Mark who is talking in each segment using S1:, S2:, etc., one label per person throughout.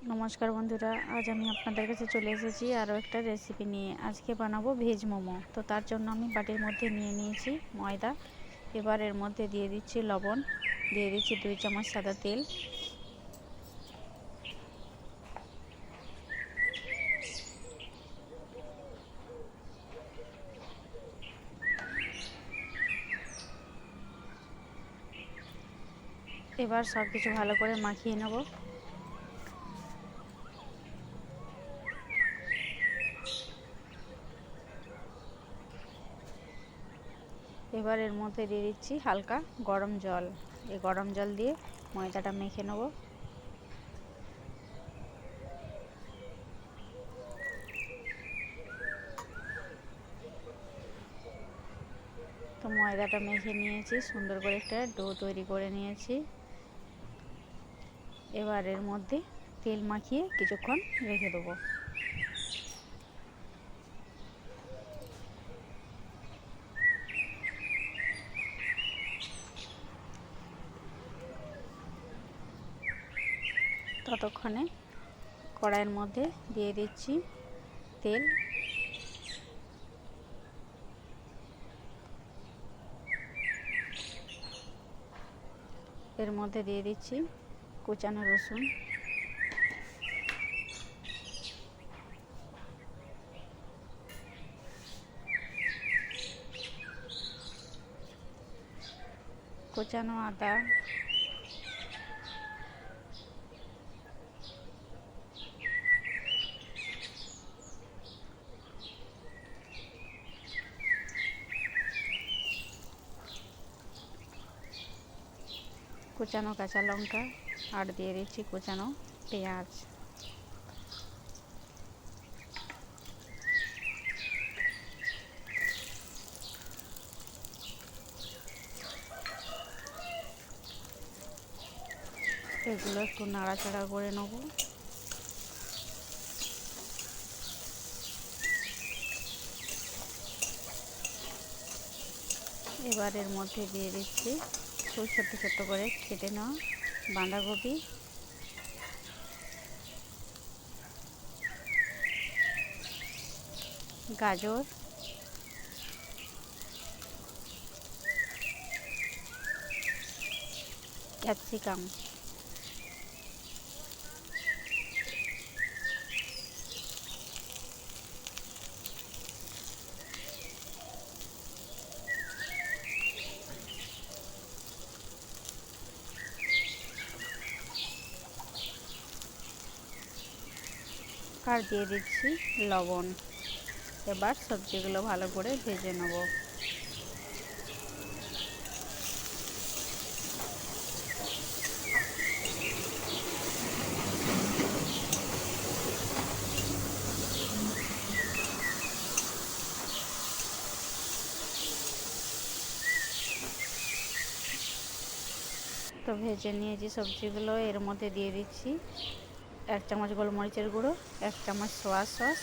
S1: নমস্কার বন্ধুরা, আজ আমি আপনাদের কাছে চলে এসেছি আরও একটা রেসিপি নিয়ে। আজকে বানাবো ভেজ মোমো। তো তার জন্য আমি বাটির মধ্যে নিয়ে নিয়েছি ময়দা। এবার এর মধ্যে দিয়ে দিচ্ছি লবণ, দিয়ে দিচ্ছি 2 চামচ সাদা তেল। এবার সব কিছু ভালো করে মাখিয়ে নেব। এবার এর মধ্যে দিয়ে দিচ্ছি হালকা গরম জল। এই গরম জল দিয়ে ময়দাটা মেখে নেব। তো ময়দাটা মেখে নিয়েছি, সুন্দর করে একটা ডো তৈরি করে নিয়েছি। এবার এর মধ্যে তেল মাখিয়ে কিছুক্ষণ রেখে দেবো। ততক্ষণে কড়াইয়ের মধ্যে দিয়ে দিচ্ছি তেল। এর মধ্যে দিয়ে দিচ্ছি কুচানো রসুন, কুচানো আদা, কুচানো কাঁচা লঙ্কা আর দিয়ে দিচ্ছি কুচানো পেঁয়াজ। এগুলো একটু নাড়াচাড়া করে নেব। এবার এর মধ্যে দিয়ে দিচ্ছি খুব ছোট্ট ছোট্ট করে কেটে নেওয়া বাঁধাকপি, গাজর, ক্যাপসিকাম। আর দিয়ে দিচ্ছি লবণ। এবার সবজিগুলো ভালো করে ভেজে নেব। তো ভেজে নিয়েছি সবজিগুলো। এর মধ্যে দিয়ে দিচ্ছি 1 চামচ গোলমরিচের গুঁড়ো, 1 চামচ সোয়া সস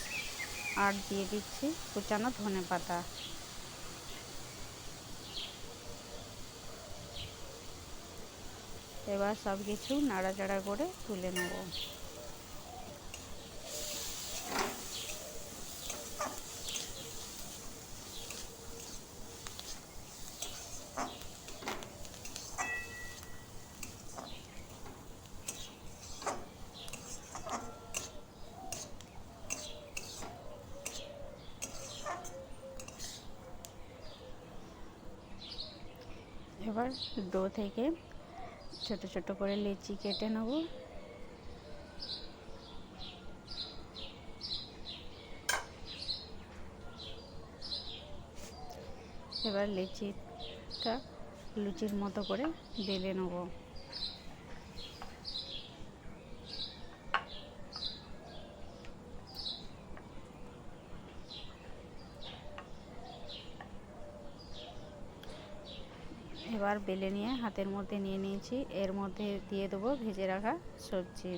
S1: আর দিয়ে দিচ্ছি কুচানো ধনেপাতা। এবার সব কিছু নাড়াচাড়া করে তুলে নেব। এবার ডো থেকে ছোট ছোট করে লেচি কেটে নেব। এবার লেচিটা লুচির মতো করে বেলে নেব। এবার বেলে নিয়ে হাতের মধ্যে নিয়ে নিয়েছি। এর মধ্যে দিয়ে দেবো ভেজে রাখা সবজি।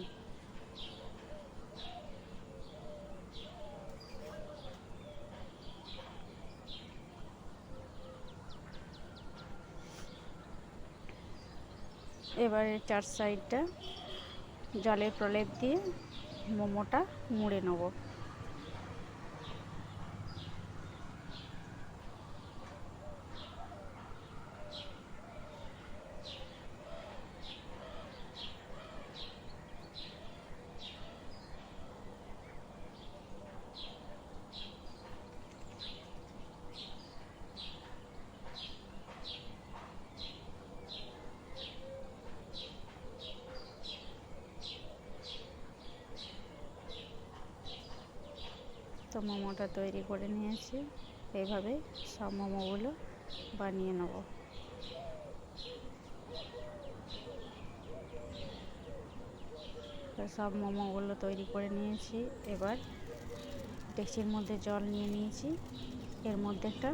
S1: এবারে চার সাইডটা জলের প্রলেপ দিয়ে মোমোটা মুড়ে নেব। তো মোমোটা তৈরি করে নিয়েছি। এইভাবে সব মোমোগুলো বানিয়ে নেব। তো সব মোমোগুলো তৈরি করে নিয়েছি। এবার ডেকচির মধ্যে জল নিয়ে নিয়েছি, এর মধ্যে একটা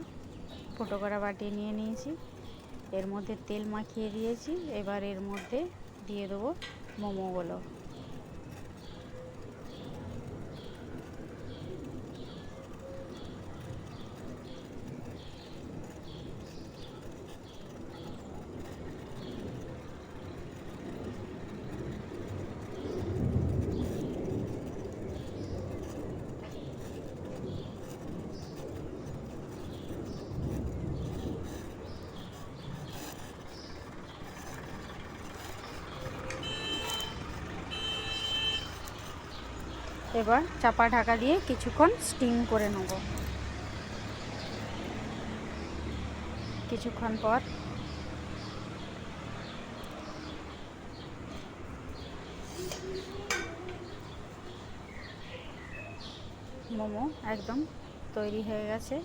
S1: ফুটো করা বাটি নিয়ে নিয়েছি, এর মধ্যে তেল মাখিয়ে দিয়েছি। এবার এর মধ্যে দিয়ে দেবো মোমোগুলো। এবার চাপা ঢাকা দিয়ে কিছুক্ষণ স্টিম করে নেব। কিছুক্ষণ পর মোমো একদম তৈরি হয়ে গেছে।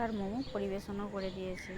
S1: আর মোমো পরিবেশনও করে দিয়েছি।